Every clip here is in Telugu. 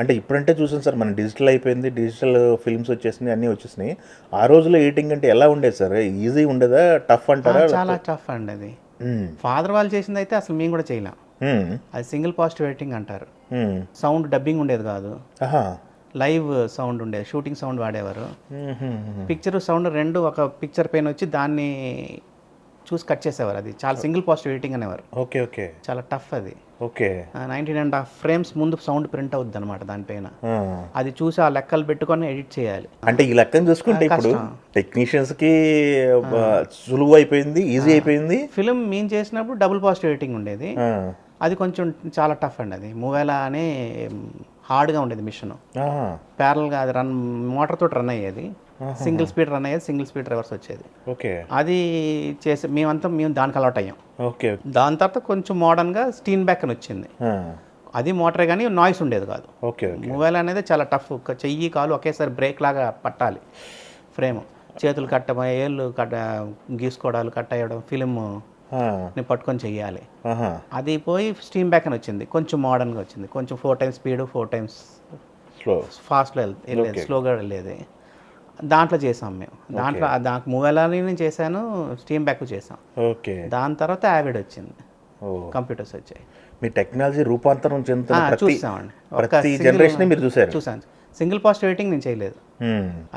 అంటే ఇప్పుడంటే చూసాను సార్, మన డిజిటల్ అయిపోయింది, డిజిటల్ ఫిల్మ్స్ వచ్చేసినాయి, అన్నీ వచ్చేసినాయి. ఆ రోజుల్లో ఎడిటింగ్ అంటే ఎలా ఉండేది సార్? ఈజీ ఉండేదా, టఫ్ అంటారా? చాలా టఫ్ అండి అది. మ్మ్. ఫాదర్ వాళ్ళు చేసింది అయితే అసలు మేము కూడా చేయలేం. మ్మ్. అది సింగిల్ పాజిటివ్ ఎడిటింగ్ అంటారు. మ్మ్. సౌండ్ డబ్బింగ్ ఉండేది కాదు, ఆహా. లైవ్ సౌండ్ ఉండేది, షూటింగ్ సౌండ్ వాడేవారు. మ్మ్. పిక్చర్ సౌండ్ రెండు ఒక పిక్చర్ పైన వచ్చి దాన్ని చూసి కట్ చేసేవారు. అది చాలా సింగిల్ పాజిటివ్ ఎడిటింగ్ అనేవారు. ఓకే ఓకే చాలా టఫ్ అది. ఓకే. 19.5 ఫ్రేమ్స్ ముందు సౌండ్ ప్రింట్ అవుద్ది అనమాట దానిపైన. ఆ. అది చూసి ఆ లెక్కలు పెట్టుకొని ఎడిట్ చేయాలి. అంటే ఈ లెక్కను చూసుకుంటే ఇప్పుడు టెక్నీషియన్స్కి సులువు అయిపోయింది, ఈజీ అయిపోయింది. ఫిలిం మేము చేసినప్పుడు డబుల్ పాజిటివ్ ఎడిటింగ్ ఉండేది. ఆ. అది కొంచెం చాలా టఫ్ అండి. అది మూవేలా అనే హార్డ్గా ఉండేది మిషన్. ఆహా. ప్యారల్గా అది మోటార్ తోటి రన్ అయ్యేది. సింగిల్ స్పీడ్ రన్ అయ్యేది, సింగిల్ స్పీడ్ రివర్స్ వచ్చేది. ఓకే. అది చేసి మేము దానికి అలవాట్ అయ్యాం. ఓకే. దాని తర్వాత కొంచెం మోడర్న్గా స్టీన్ బ్యాక్ అని వచ్చింది. ఆ. అది మోటరే కానీ నాయిస్ ఉండేది కాదు. ఓకే. మొబైల్ అనేది చాలా టఫ్. చెయ్యి కాలు ఒకేసారి బ్రేక్ లాగా పట్టాలి. ఫ్రేమ్ చేతులు ఏళ్ళు గీసుకోవడాలు కట్ అయ్యడం ఫిలిం నేను పట్టుకొని చెయ్యాలి. అది పోయి స్టీమ్ బ్యాక్ అని వచ్చింది, కొంచెం మోడర్న్గా వచ్చింది. కొంచెం 4 times స్పీడ్, 4 times ఫాస్ట్లో వెళ్ళేది, స్లోగా వెళ్ళేది. దాంట్లో చేసాం మేము. దానికి మూవేలాని నేను చేశాను, స్టీమ్ బ్యాక్ చేసాం. ఓకే. దాని తర్వాత యావిడ్ వచ్చింది, కంప్యూటర్స్ వచ్చాయి. మీ టెక్నాలజీ రూపాంతరం చెందుతున్న చూసామండి. ప్రతి జనరేషన్ మీరు చూసాను. సింగిల్ పాజిటివ్ ఎడిటింగ్ నేను చేయలేదు.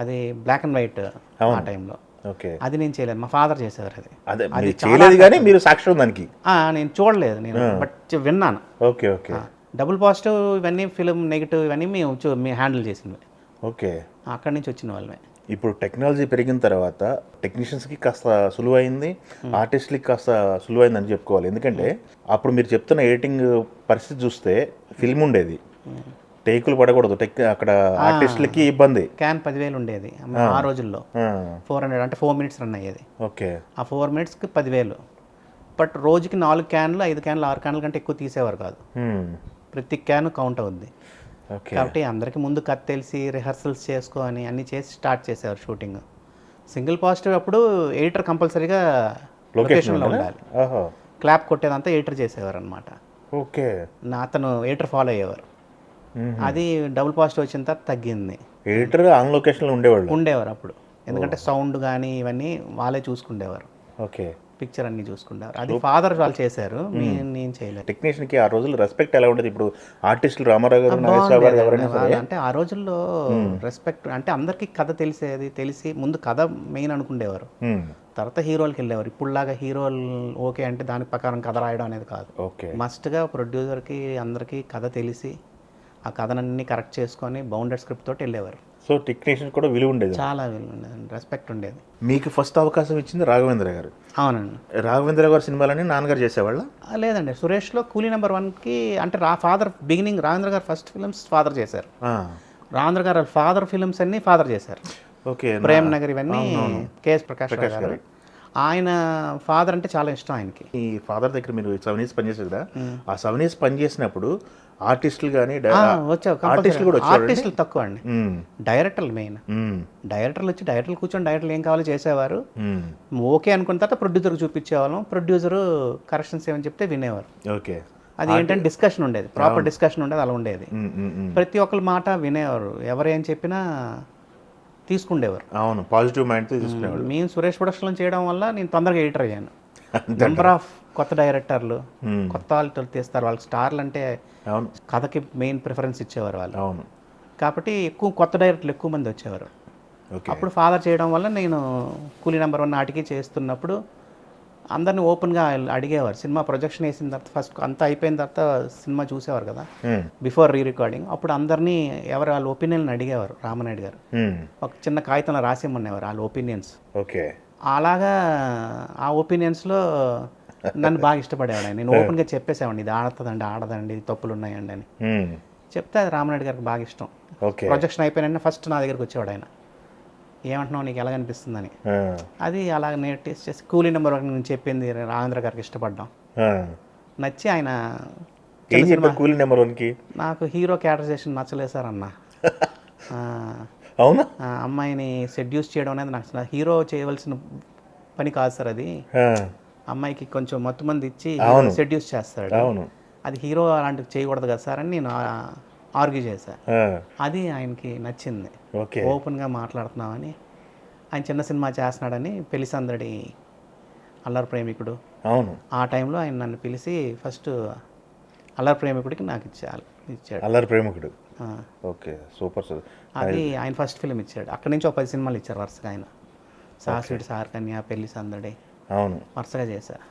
అది బ్లాక్ అండ్ వైట్ ఆ టైంలో. ఓకే. అది నేను చేయలేదు, మా ఫాదర్ చేసేవారు. అది చేయలేదు కానీ మీరు సాక్ష్యం దానికి. నేను చూడలేదు, నేను బట్ విన్నాను. Okay okay. డబుల్ పాజిటివ్ ఇవన్నీ ఫిలిం నెగిటివ్ ఇవన్నీ మేము హ్యాండిల్ చేసినవి. ఓకే. అక్కడి నుంచి వచ్చిన వాళ్ళమే. ఇప్పుడు టెక్నాలజీ పెరిగిన తర్వాత టెక్నీషియన్స్కి కాస్త సులువైంది, ఆర్టిస్ట్లకి కాస్త సులువైందని చెప్పుకోవాలి. ఎందుకంటే అప్పుడు మీరు చెప్తున్న ఎడిటింగ్ పరిస్థితి చూస్తే ఫిల్మ్ ఉండేది, టేకులు పడకూడదు, అక్కడ ఆర్టిస్టులకి ఇబ్బంది. క్యాన్ 10,000 ఉండేది ఆ రోజుల్లో. 400 అంటే 4 minutes రన్ అయ్యేది. ఓకే. ఆ 4 minutesకి 10,000. బట్ రోజుకి 4 క్యాన్లు 5 క్యాన్లు 6 క్యాన్ల కంటే ఎక్కువ తీసేవారు కాదు. ప్రతి క్యాన్ కౌంట్ అవుద్ది. కాబట్టి అందరికీ ముందు కథ తెలిసి రిహర్సల్స్ చేసుకొని అన్నీ చేసి స్టార్ట్ చేసేవారు షూటింగ్. సింగిల్ పాజిటివ్ అప్పుడు ఎడిటర్ కంపల్సరీగా లొకేషన్లో ఉండాలి. క్లాప్ కొట్టేదంతా ఎడిటర్ చేసేవారు అనమాట. ఓకే. అతను ఎడిటర్ ఫాలో అయ్యేవారు. అది డబుల్ పాజిటివ్ వచ్చిన తర్వాత తగ్గింది. ఎడిటర్ ఆన్ లొకేషన్లో ఉండేవారు అప్పుడు, ఎందుకంటే సౌండ్ కానీ ఇవన్నీ వాళ్ళే చూసుకుండేవారు. ఓకే. పిక్చర్ అన్ని చూసుకుంటారు. అది ఫాదర్ వాళ్ళు చేశారు, నేను చేయలేదు. టెక్నీషియన్కి ఆ రోజుల్లో రెస్పెక్ట్ ఎలా ఉండేది? ఇప్పుడు ఆర్టిస్టులు రామారావు గారు, నాగేశ్వరరావు గారు ఎవరైనా సరే అంటే ఆ రోజుల్లో రెస్పెక్ట్ అంటే అందరికీ కథ తెలిసి ముందు కథ మెయిన్ అనుకుండేవారు, తర్వాత హీరోలకి వెళ్ళేవారు. ఇప్పుడులాగా హీరోలు ఓకే అంటే దాని ప్రకారం కథ రాయడం అనేది కాదు. ఓకే. మస్ట్గా ప్రొడ్యూసర్కి అందరికీ కథ తెలిసి ఆ కథనన్నీ కరెక్ట్ చేసుకొని బౌండెడ్ స్క్రిప్ట్ తోటి వెళ్ళేవారు. సో టెక్నీషియన్ కూడా విలువ ఉండేది, చాలా విలువ ఉండేది, రెస్పెక్ట్ ఉండేది. మీకు ఫస్ట్ అవకాశం ఇచ్చింది రాఘవేంద్ర గారు. అవునండి. రాఘవేంద్ర గారు సినిమాలని నాన్నగారు చేసేవాళ్ళ? లేదండి, సురేష్లో కూలీ నెంబర్ 1కి అంటే ఫాదర్ బిగినింగ్ రాఘవేంద్ర గారు ఫస్ట్ ఫిల్మ్స్ ఫాదర్ చేశారు. రాఘవేంద్ర గారు ఫాదర్ ఫిల్మ్స్ అన్ని ఫాదర్ చేశారు. ఓకే. ప్రేమ్ నగర్ ఇవన్నీ కేఎస్ ప్రకాష్ గారు. ఆయన ఫాదర్ అంటే చాలా ఇష్టం ఆయనకి. ఈ ఫాదర్ దగ్గర మీరు 7 years పనిచేసారు కదా, ఆ 7 years పనిచేసినప్పుడు ఆర్టిస్టులు కానీ ఆర్టిస్టులు తక్కువ అండి, డైరెక్టర్లు మెయిన్. డైరెక్టర్లు వచ్చి డైరెక్టర్లు కూర్చొని డైరెక్టర్లు ఏం కావాలో చేసేవారు. ఓకే అనుకున్న తర్వాత ప్రొడ్యూసర్కి చూపించేవాళ్ళం, ప్రొడ్యూసరు కరెక్షన్స్ ఏమని చెప్తే వినేవారు. ఓకే. అది ఏంటంటే డిస్కషన్ ఉండేది, ప్రాపర్ డిస్కషన్ ఉండేది, అలా ఉండేది. ప్రతి ఒక్కరి మాట వినేవారు, ఎవరు ఏం చెప్పినా తీసుకుండేవారు. అవును, పాజిటివ్ మైండ్తో తీసుకునేవారు. మేము సురేష్ ప్రొడక్షన్లో చేయడం వల్ల నేను తొందరగా ఎడిటర్ అయ్యాను. నెంబర్ ఆఫ్ కొత్త డైరెక్టర్లు కొత్త వాళ్ళు తీస్తారు, వాళ్ళకి స్టార్లు అంటే కథకి మెయిన్ ప్రిఫరెన్స్ ఇచ్చేవారు వాళ్ళు. అవును. కాబట్టి కొత్త డైరెక్టర్లు ఎక్కువ మంది వచ్చేవారు. అప్పుడు ఫాదర్ చేయడం వల్ల నేను కూలీ నెంబర్ 1 నాటికి చేస్తున్నప్పుడు అందరినీ ఓపెన్గా అడిగేవారు. సినిమా ప్రొజెక్షన్ వేసిన తర్వాత ఫస్ట్ అంతా అయిపోయిన తర్వాత సినిమా చూసేవారు కదా బిఫోర్ రీ రికార్డింగ్, అప్పుడు అందరినీ ఎవరు వాళ్ళ ఒపీనియన్ అడిగేవారు. రామనాయుడు గారు ఒక చిన్న కాగితంలో రాసేమనేవారు వాళ్ళ ఒపీనియన్స్. ఓకే. అలాగా ఆ ఒపీనియన్స్లో నన్ను బాగా ఇష్టపడేవాడు ఆయన. నేను ఓపెన్గా చెప్పేసేవాడిని, ఇది ఆడుతుందండి, ఆడదండి, తప్పులు ఉన్నాయండి అని చెప్తే అది రామనాయుడు గారికి బాగా ఇష్టం. ప్రొజెక్షన్ అయిపోయిన ఫస్ట్ నా దగ్గరికి వచ్చేవాడు ఆయన, ఏమంటున్నావు, నీకు ఎలాగనిపిస్తుందని. అది అలా నేను టేస్ట్ చేసి కూలీ నెంబర్ 1 నేను చెప్పింది రాఘవేంద్ర గారికి ఇష్టపడ్డాం, నచ్చి ఆయన కూలీ నెంబర్ 1కి నాకు హీరో క్యారెక్టరైజేషన్ నచ్చలేదు సార్ అన్న. అవునా? అమ్మాయిని సెడ్యూస్ చేయడం అనేది నాకు హీరో చేయవలసిన పని కాదు సార్, అది అమ్మాయికి కొంచెం మొత్తం మంది ఇచ్చి సెడ్యూస్ చేస్తాడు, అది హీరో అలాంటివి చేయకూడదు కదా సార్ అని నేను ఆర్గ్యూ చేశా. ఆ, అది ఆయనకి నచ్చింది. ఓకే. ఓపెన్గా మాట్లాడుతున్నామని. ఆయన చిన్న సినిమా చేస్తున్నాడని పెళ్లి సందడి, అల్లరి ప్రేమికుడు, అవును. ఆ టైంలో ఆయన నన్ను పిలిచి ఫస్ట్ అల్లరి ప్రేమికుడికి నాకు ఇచ్చాడు. అల్లరి ప్రేమికుడు. ఆ, ఓకే, సూపర్ సార్. అది ఆయన ఫస్ట్ ఫిలిం ఇచ్చాడు. అక్కడి నుంచి ఒక 10 సినిమాలు ఇచ్చారు వరుసగా ఆయన. సాహసుడి, సారకన్య, పెళ్లి సందడి అవును. వరుసగా చేశారు.